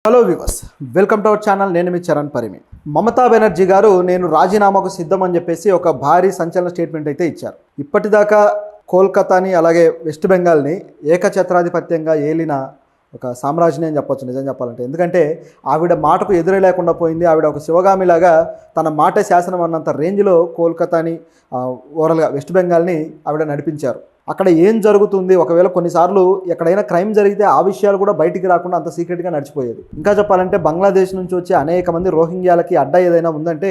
Hello viewers, welcome to our channel. నేను మీ చరణ్ పరిమి. మమతా బెనర్జీ గారు నేను రాజీనామాకు సిద్ధం అని చెప్పేసి ఒక భారీ సంచలన స్టేట్మెంట్ అయితే ఇచ్చారు. ఇప్పటిదాకా కోల్కతాని అలాగే వెస్ట్ బెంగాల్ని ఏకఛత్రాధిపత్యంగా ఏలిన ఒక సామ్రాజ్యం అని చెప్పొచ్చు నిజం చెప్పాలంటే. ఎందుకంటే ఆవిడ మాటకు ఎదురే లేకుండా పోయింది. ఆవిడ ఒక శివగామిలాగా తన మాట శాసనం అన్నంత రేంజ్లో కోల్కతాని ఓవరాల్గా వెస్ట్ బెంగాల్ని ఆవిడ నడిపించారు. అక్కడ ఏం జరుగుతుంది, ఒకవేళ కొన్నిసార్లు ఎక్కడైనా క్రైమ్ జరిగితే ఆ విషయాలు కూడా బయటికి రాకుండా అంత సీక్రెట్గా నడిచిపోయేది. ఇంకా చెప్పాలంటే బంగ్లాదేశ్ నుంచి వచ్చే అనేక మంది రోహింగ్యాలకి అడ్డా ఏదైనా ఉందంటే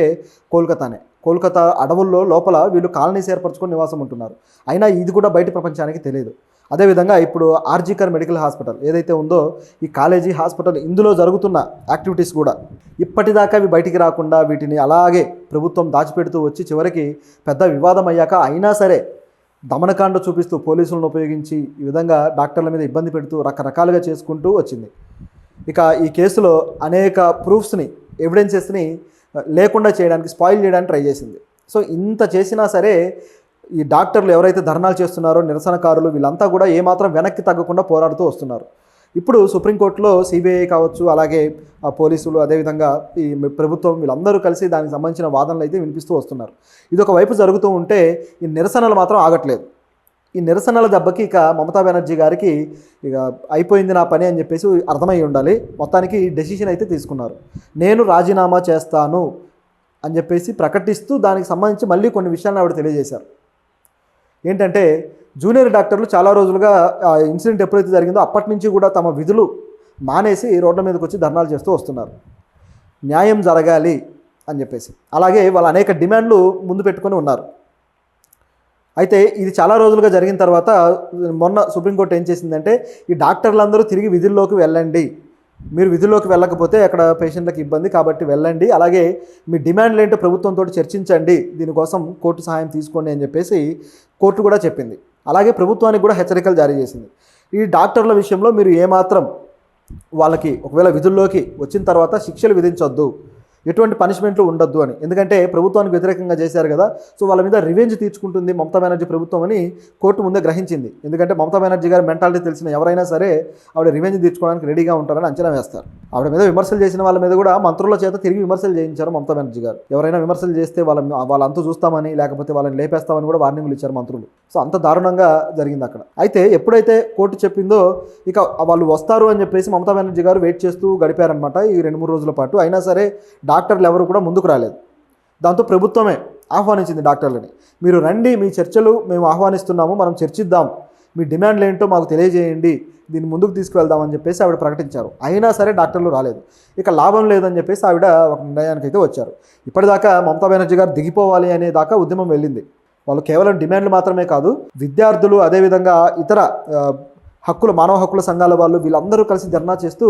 కోల్కతానే. కోల్కతా అడవుల్లో లోపల వీళ్ళు కాలనీస్ ఏర్పరచుకొని నివాసం ఉంటున్నారు. అయినా ఇది కూడా బయట ప్రపంచానికి తెలియదు. అదేవిధంగా ఇప్పుడు ఆర్జికర్ మెడికల్ హాస్పిటల్ ఏదైతే ఉందో, ఈ కాలేజీ హాస్పిటల్, ఇందులో జరుగుతున్న యాక్టివిటీస్ కూడా ఇప్పటిదాకా అవి బయటికి రాకుండా వీటిని అలాగే ప్రభుత్వం దాచిపెడుతూ వచ్చి చివరికి పెద్ద వివాదం అయ్యాక అయినా సరే దమనకాండ చూపిస్తూ పోలీసులను ఉపయోగించి ఈ విధంగా డాక్టర్ల మీద ఇబ్బంది పెడుతూ రకరకాలుగా చేసుకుంటూ వచ్చింది. ఇక ఈ కేసులో అనేక ప్రూఫ్స్ని, ఎవిడెన్సెస్ని లేకుండా చేయడానికి, స్పాయిల్ చేయడానికి ట్రై చేసింది. సో ఇంత చేసినా సరే ఈ డాక్టర్లు ఎవరైతే ధర్నాలు చేస్తున్నారో, నిరసనకారులు, వీళ్ళంతా కూడా ఏమాత్రం వెనక్కి తగ్గకుండా పోరాడుతూ వస్తున్నారు. ఇప్పుడు సుప్రీంకోర్టులో సిబిఐ కావచ్చు, అలాగే పోలీసులు, అదేవిధంగా ఈ ప్రభుత్వం, వీళ్ళందరూ కలిసి దానికి సంబంధించిన వాదనలు అయితే వినిపిస్తూ వస్తున్నారు. ఇది ఒక వైపు జరుగుతూ ఉంటే ఈ నిరసనలు మాత్రం ఆగట్లేదు. ఈ నిరసనల దెబ్బకి ఇక మమతా బెనర్జీ గారికి ఇక అయిపోయింది నా పని అని చెప్పేసి అర్థమై ఉండాలి. మొత్తానికి డెసిషన్ అయితే తీసుకున్నారు. నేను రాజీనామా చేస్తాను అని చెప్పేసి ప్రకటిస్తూ దానికి సంబంధించి మళ్ళీ కొన్ని విషయాలను ఆవిడ తెలియజేశారు. ఏంటంటే జూనియర్ డాక్టర్లు చాలా రోజులుగా ఇన్సిడెంట్ ఎప్పుడైతే జరిగిందో అప్పటి నుంచి కూడా తమ విధులు మానేసి రోడ్ల మీదకి వచ్చి ధర్నాలు చేస్తూ వస్తున్నారు. న్యాయం జరగాలి అని చెప్పేసి. అలాగే వాళ్ళు అనేక డిమాండ్లు ముందు పెట్టుకొని ఉన్నారు. అయితే ఇది చాలా రోజులుగా జరిగిన తర్వాత మొన్న సుప్రీంకోర్టు ఏం చేసిందంటే, ఈ డాక్టర్లందరూ తిరిగి విధుల్లోకి వెళ్ళండి, మీరు విధుల్లోకి వెళ్ళకపోతే అక్కడ పేషెంట్లకు ఇబ్బంది, కాబట్టి వెళ్ళండి, అలాగే మీ డిమాండ్లు ఏంటో ప్రభుత్వంతో చర్చించండి, దీనికోసం కోర్టు సహాయం తీసుకోండి అని చెప్పేసి కోర్టు కూడా చెప్పింది. అలాగే ప్రభుత్వానికి కూడా హెచ్చరికలు జారీ చేసింది. ఈ డాక్టర్ల విషయంలో మీరు ఏమాత్రం వాళ్ళకి ఒకవేళ విధుల్లోకి వచ్చిన తర్వాత శిక్షలు విధించొద్దు, ఎటువంటి పనిష్మెంట్లు ఉండొద్దు అని. ఎందుకంటే ప్రభుత్వానికి వ్యతిరేకంగా చేశారు కదా, సో వాళ్ళ మీద రివెంజ్ తీర్చుకుంటుంది మమతా బెనర్జీ ప్రభుత్వం అని కోర్టు ముందే గ్రహించింది. ఎందుకంటే మమతా బెనర్జీ గారి మెంటాలిటీ తెలిసిన ఎవరైనా సరే ఆవిడ రివెంజ్ తీర్చుకోవడానికి రెడీగా ఉంటారని అంచనా వేస్తారు. ఆవిడ మీద విమర్శలు చేసిన వాళ్ళ మీద కూడా మంత్రుల చేత తిరిగి విమర్శలు చేయించారు మమతా బెనర్జీ గారు. ఎవరైనా విమర్శలు చేస్తే వాళ్ళంతా చూస్తామని, లేకపోతే వాళ్ళని లేపేస్తామని కూడా వార్నింగ్లు ఇచ్చారు మంత్రులు. సో అంత దారుణంగా జరిగింది అక్కడ. అయితే ఎప్పుడైతే కోర్టు చెప్పిందో ఇక వాళ్ళు వస్తారు అని చెప్పేసి మమతా బెనర్జీ గారు వెయిట్ చేస్తూ గడిపారనమాట ఈ 2-3 రోజుల పాటు. అయినా సరే డాక్టర్లు ఎవరు కూడా ముందుకు రాలేదు. దాంతో ప్రభుత్వమే ఆహ్వానించింది డాక్టర్లని. మీరు రండి, మీ చర్చలు మేము ఆహ్వానిస్తున్నాము, మనం చర్చిద్దాం, మీ డిమాండ్లు ఏంటో మాకు తెలియజేయండి, దీన్ని ముందుకు తీసుకువెళ్దామని చెప్పేసి ఆవిడ ప్రకటించారు. అయినా సరే డాక్టర్లు రాలేదు. ఇక లాభం లేదని చెప్పేసి ఆవిడ ఒక నిర్ణయానికి అయితే వచ్చారు. ఇప్పటిదాకా మమతా బెనర్జీ గారు దిగిపోవాలి అనే దాకా ఉద్యమం వెళ్ళింది. వాళ్ళు కేవలం డిమాండ్లు మాత్రమే కాదు, విద్యార్థులు, అదేవిధంగా ఇతర మానవ హక్కుల సంఘాల వాళ్ళు, వీళ్ళందరూ కలిసి ధర్నా చేస్తూ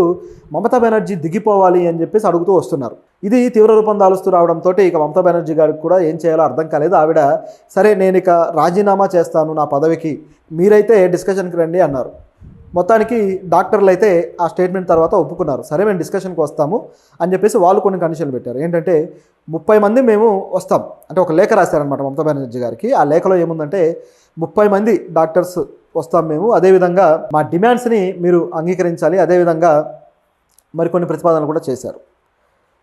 మమతా బెనర్జీ దిగిపోవాలి అని చెప్పేసి అడుగుతూ వస్తున్నారు. ఇది తీవ్ర రూపం దాలుస్తూ రావడంతో ఇక మమతా బెనర్జీ గారికి కూడా ఏం చేయాలో అర్థం కాలేదు. ఆవిడ సరే నేను ఇక రాజీనామా చేస్తాను నా పదవికి, మీరైతే డిస్కషన్కి రండి అన్నారు. మొత్తానికి డాక్టర్లు అయితే ఆ స్టేట్మెంట్ తర్వాత ఒప్పుకున్నారు. సరే మేము డిస్కషన్కి వస్తాము అని చెప్పేసి వాళ్ళు కొన్ని కండిషన్లు పెట్టారు. ఏంటంటే 30 మంది మేము వస్తాం అంటే ఒక లేఖ రాశారనమాట మమతా బెనర్జీ గారికి. ఆ లేఖలో ఏముందంటే 30 మంది డాక్టర్స్ వస్తాం మేము, అదేవిధంగా మా డిమాండ్స్ని మీరు అంగీకరించాలి, అదేవిధంగా మరికొన్ని ప్రతిపాదనలు కూడా చేశారు.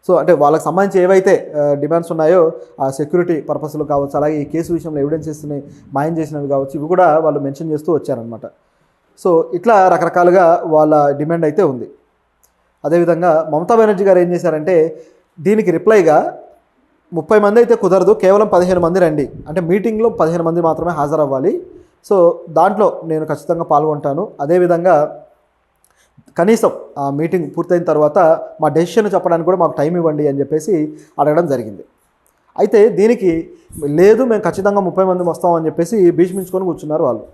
సో అంటే వాళ్ళకి సంబంధించి ఏవైతే డిమాండ్స్ ఉన్నాయో ఆ సెక్యూరిటీ పర్పస్లు కావచ్చు, అలాగే ఈ కేసు విషయంలో ఎవిడెన్సెస్ని మాయం చేసినవి కావచ్చు, ఇవి కూడా వాళ్ళు మెన్షన్ చేస్తూ వచ్చారనమాట. సో ఇట్లా రకరకాలుగా వాళ్ళ డిమాండ్ అయితే ఉంది. అదేవిధంగా మమతా బెనర్జీ గారు ఏం చేశారంటే దీనికి రిప్లైగా 30 మంది అయితే కుదరదు, కేవలం 15 మంది రండి, అంటే మీటింగ్లో 15 మంది మాత్రమే హాజరవ్వాలి, సో దాంట్లో నేను ఖచ్చితంగా పాల్గొంటాను, అదేవిధంగా కనీసం ఆ మీటింగ్ పూర్తయిన తర్వాత మా డెసిషన్ చెప్పడానికి కూడా మాకు టైం ఇవ్వండి అని చెప్పేసి అడగడం జరిగింది. అయితే దీనికి లేదు, మేము ఖచ్చితంగా 30 మంది వస్తామని చెప్పేసి భీష్మించుకొని కూర్చున్నారు వాళ్ళు.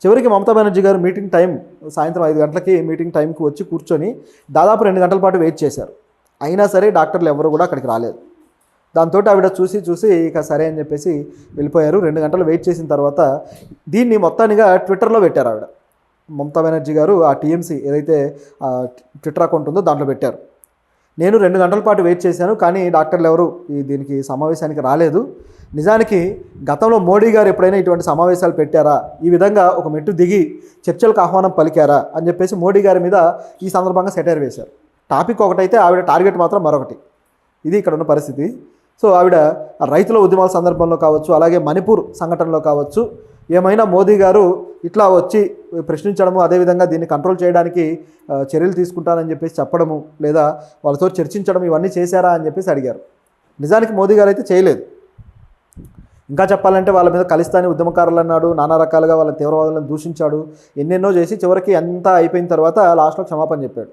చివరికి మమతా బెనర్జీ గారు మీటింగ్ టైం సాయంత్రం 5 గంటలకి మీటింగ్ టైంకి వచ్చి కూర్చొని దాదాపు 2 గంటల పాటు వెయిట్ చేశారు. అయినా సరే డాక్టర్లు ఎవరు కూడా అక్కడికి రాలేదు. దాంతో ఆవిడ చూసి ఇక సరే అని చెప్పేసి వెళ్ళిపోయారు. 2 గంటలు వెయిట్ చేసిన తర్వాత దీన్ని మొత్తానిగా ట్విట్టర్లో పెట్టారు ఆవిడ. మమతా బెనర్జీ గారు ఆ టీఎంసీ ఏదైతే ట్విట్టర్ అకౌంట్ ఉందో దాంట్లో పెట్టారు. నేను 2 గంటల పాటు వెయిట్ చేశాను, కానీ డాక్టర్లు ఎవరు దీనికి సమావేశానికి రాలేదు. నిజానికి గతంలో మోడీ గారు ఎప్పుడైనా ఇటువంటి సమావేశాలు పెట్టారా, ఈ విధంగా ఒక మెట్టు దిగి చర్చలకు ఆహ్వానం పలికారా అని చెప్పేసి మోడీ గారి మీద ఈ సందర్భంగా సెటైర్ వేశారు. టాపిక్ ఒకటైతే ఆవిడ టార్గెట్ మాత్రం మరొకటి. ఇది ఇక్కడ ఉన్న పరిస్థితి. సో ఆవిడ రైతుల ఉద్యమాల సందర్భంలో కావచ్చు, అలాగే మణిపూర్ సంఘటనలో కావచ్చు, ఏమైనా మోదీ గారు ఇట్లా వచ్చి ప్రశ్నించడము, అదేవిధంగా దీన్ని కంట్రోల్ చేయడానికి చర్యలు తీసుకుంటానని చెప్పేసి చెప్పడము, లేదా వాళ్ళతో చర్చించడం, ఇవన్నీ చేశారా అని చెప్పేసి అడిగారు. నిజానికి మోదీ గారు అయితే చేయలేదు. ఇంకా చెప్పాలంటే వాళ్ళ మీద ఖలిస్తానీ ఉద్యమకారులు అన్నాడు, నానా రకాలుగా వాళ్ళ తీవ్రవాదులను దూషించాడు, ఎన్నెన్నో చేసి చివరికి అంతా అయిపోయిన తర్వాత లాస్ట్లో క్షమాపణ చెప్పాడు.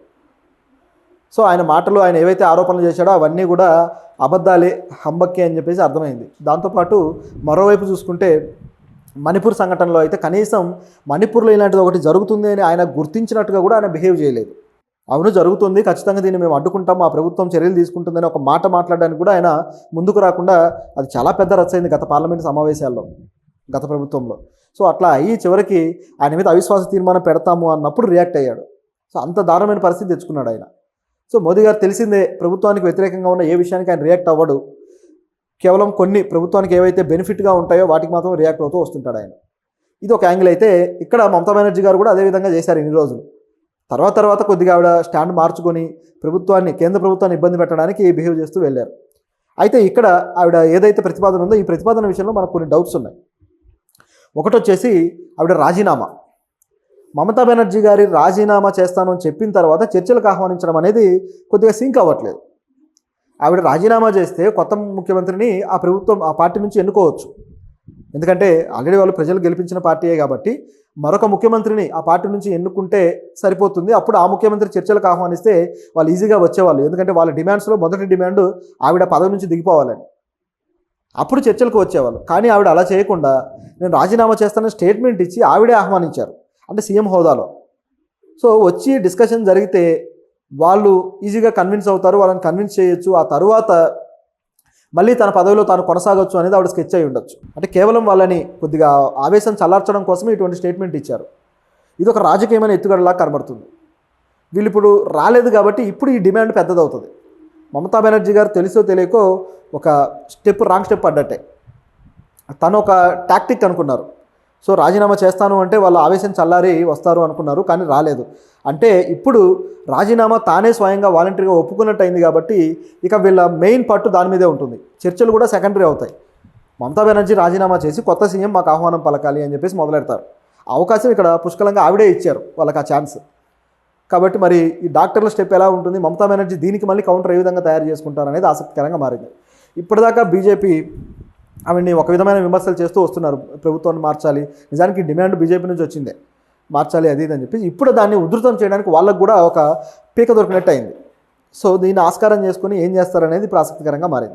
సో ఆయన మాటలు, ఆయన ఏవైతే ఆరోపణలు చేశాడో అవన్నీ కూడా అబద్ధాలే, హంబక్కే అని చెప్పేసి అర్థమైంది. దాంతోపాటు మరోవైపు చూసుకుంటే మణిపూర్ సంఘటనలో అయితే కనీసం మణిపూర్లో ఇలాంటిది ఒకటి జరుగుతుంది అని ఆయన గుర్తించినట్టుగా కూడా ఆయన బిహేవ్ చేయలేదు. అవును జరుగుతుంది, ఖచ్చితంగా దీన్ని మేము అడ్డుకుంటాం, మా ప్రభుత్వం చర్యలు తీసుకుంటుందని ఒక మాట మాట్లాడడానికి కూడా ఆయన ముందుకు రాకుండా, అది చాలా పెద్ద రచ్చ అయింది గత పార్లమెంటు సమావేశాల్లో, గత ప్రభుత్వంలో. సో అట్లా అయ్యి చివరికి ఆయన మీద అవిశ్వాస తీర్మానం పెడతాము అన్నప్పుడు రియాక్ట్ అయ్యాడు. సో అంత దారుణమైన పరిస్థితి తెచ్చుకున్నాడు ఆయన. సో మోదీ గారు తెలిసిందే, ప్రభుత్వానికి వ్యతిరేకంగా ఉన్న ఏ విషయానికి ఆయన రియాక్ట్ అవ్వడు. కేవలం కొన్ని ప్రభుత్వానికి ఏవైతే బెనిఫిట్గా ఉంటాయో వాటికి మాత్రం రియాక్ట్ అవుతూ వస్తుంటాడు ఆయన. ఇది ఒక యాంగిల్ అయితే, ఇక్కడ మమతా బెనర్జీ గారు కూడా అదేవిధంగా చేశారు ఇన్ని రోజులు. తర్వాత కొద్దిగా ఆవిడ స్టాండ్ మార్చుకొని కేంద్ర ప్రభుత్వాన్ని ఇబ్బంది పెట్టడానికి బిహేవ్ చేస్తూ వెళ్ళారు. అయితే ఇక్కడ ఆవిడ ఏదైతే ప్రతిపాదన ఉందో, ఈ ప్రతిపాదన విషయంలో మనకు కొన్ని డౌట్స్ ఉన్నాయి. ఒకటి వచ్చేసి ఆవిడ రాజీనామా. మమతా బెనర్జీ గారి రాజీనామా చేస్తాను అని చెప్పిన తర్వాత చర్చలకు ఆహ్వానించడం అనేది కొద్దిగా సింక్ అవ్వట్లేదు. ఆవిడ రాజీనామా చేస్తే కొత్త ముఖ్యమంత్రిని ఆ పార్టీ నుంచి ఎన్నుకోవచ్చు. ఎందుకంటే ఆల్రెడీ వాళ్ళు ప్రజలు గెలిపించిన పార్టీయే కాబట్టి మరొక ముఖ్యమంత్రిని ఆ పార్టీ నుంచి ఎన్నుకుంటే సరిపోతుంది. అప్పుడు ఆ ముఖ్యమంత్రి చర్చలకు ఆహ్వానిస్తే వాళ్ళు ఈజీగా వచ్చేవాళ్ళు. ఎందుకంటే వాళ్ళ డిమాండ్స్లో మొదటి డిమాండ్ ఆవిడ పదవి నుంచి దిగిపోవాలని. అప్పుడు చర్చలకు వచ్చేవాళ్ళు. కానీ ఆవిడ అలా చేయకుండా నేను రాజీనామా చేస్తానని స్టేట్మెంట్ ఇచ్చి ఆవిడే ఆహ్వానించారు, అంటే సీఎం హోదాలో. సో వచ్చి డిస్కషన్ జరిగితే వాళ్ళు ఈజీగా కన్విన్స్ అవుతారు, వాళ్ళని కన్విన్స్ చేయొచ్చు. ఆ తరువాత మళ్ళీ తన పదవిలో తాను కొనసాగొచ్చు అనేది ఆవిడ స్కెచ్ అయి ఉండొచ్చు. అంటే కేవలం వాళ్ళని కొద్దిగా ఆవేశం చల్లార్చడం కోసమే ఇటువంటి స్టేట్మెంట్ ఇచ్చారు. ఇది ఒక రాజకీయమైన ఎత్తుగడలా కనబడుతుంది. వీళ్ళు ఇప్పుడు రాలేదు కాబట్టి ఇప్పుడు ఈ డిమాండ్ పెద్దదవుతుంది. మమతా బెనర్జీ గారు తెలుసో తెలియకో ఒక రాంగ్ స్టెప్ పడ్డట్టే. తను ఒక టాక్టిక్ అనుకున్నారు. సో రాజీనామా చేస్తాను అంటే వాళ్ళు ఆవేశం చల్లారి వస్తారు అనుకున్నారు, కానీ రాలేదు. అంటే ఇప్పుడు రాజీనామా తానే స్వయంగా వాలంటరీగా ఒప్పుకున్నట్టు అయింది కాబట్టి ఇక వీళ్ళ మెయిన్ పట్టు దాని మీదే ఉంటుంది. చర్చలు కూడా సెకండరీ అవుతాయి. మమతా బెనర్జీ రాజీనామా చేసి కొత్త సీఎం మాకు ఆహ్వానం పలకాలి అని చెప్పేసి మొదలెడతారు. అవకాశం ఇక్కడ పుష్కలంగా ఆవిడే ఇచ్చారు వాళ్ళకి ఆ ఛాన్స్. కాబట్టి మరి ఈ డాక్టర్ల స్టెప్ ఎలా ఉంటుంది, మమతా బెనర్జీ దీనికి మళ్ళీ కౌంటర్ ఏ విధంగా తయారు చేసుకుంటారు అనేది ఆసక్తికరంగా మారింది. ఇప్పటిదాకా బీజేపీ ఆవిడ్ని ఒక విధమైన విమర్శలు చేస్తూ వస్తున్నారు, ప్రభుత్వాన్ని మార్చాలి, నిజానికి డిమాండ్ బీజేపీ నుంచి వచ్చిందే, మార్చాలి అది ఇది అని చెప్పి. ఇప్పుడు దాన్ని ఉధృతం చేయడానికి వాళ్ళకు కూడా ఒక పీక దొరికినట్టు అయింది. సో దీన్ని ఆస్కారం చేసుకుని ఏం చేస్తారనేది ఇప్పుడు ఆసక్తికరంగా మారింది.